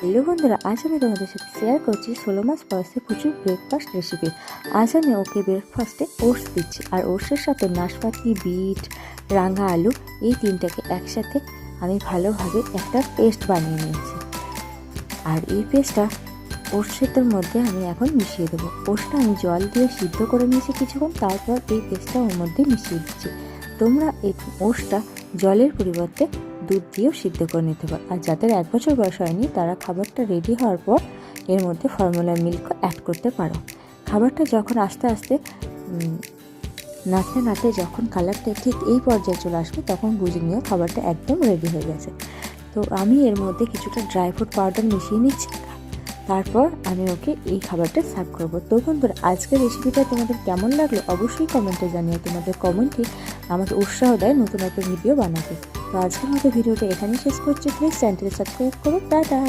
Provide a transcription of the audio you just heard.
Hello বন্ধুরা, আজ আমি তোমাদের সাথে শেয়ার করছি 16 মাস বয়সে প্রচুর ব্রেকফাস্ট রেসিপি। আজ আমি ওকে ব্রেকফাস্টে ওটস দিচ্ছি, আর ওটসের সাথে নাশপাতি, বিট, রাঙা আলু এই তিনটাকে একসাথে আমি ভালোভাবে একটা পেস্ট বানিয়ে নিয়েছি। আর এই পেস্টটা ওটসের মধ্যে আমি এখন মিশিয়ে দেবো। ওটসটা আমি জল দিয়ে সিদ্ধ করে নিয়েছি কিছুক্ষণ, তারপর এই পেস্টটা ওর মধ্যে মিশিয়ে দিচ্ছি। তোমরা এই ওটসটা জলের পরিবর্তে দুধ দিয়েও সিদ্ধ করে নিতে পারো। আর যাদের 1 বছর বয়স হয়নি তারা খাবারটা রেডি হওয়ার পর এর মধ্যে ফর্মুলা মিল্কও অ্যাড করতে পারো। খাবারটা যখন আস্তে আস্তে নাড়তে নাড়তে যখন কালারটা ঠিক এই পর্যায়ে চলে আসবে তখন বুঝে নিও খাবারটা একদম রেডি হয়ে গেছে। তো আমি এর মধ্যে কিছুটা ড্রাই ফ্রুট পাউডার মিশিয়ে নিচ্ছি, তারপর আমি ওকে এই খাবারটা সার্ভ করবো। তো বন্ধুরা, আজকের রেসিপিটা তোমাদের কেমন লাগলো অবশ্যই কমেন্টে জানিও। তোমাদের কমেন্টই আমাকে উৎসাহ দেয় নতুন নতুন ভিডিও বানাতে। তো আজকের মতো ভিডিওটা এখানেই শেষ করছি। প্লিজ চ্যানেলটি সাবস্ক্রাইব করো। টাটা।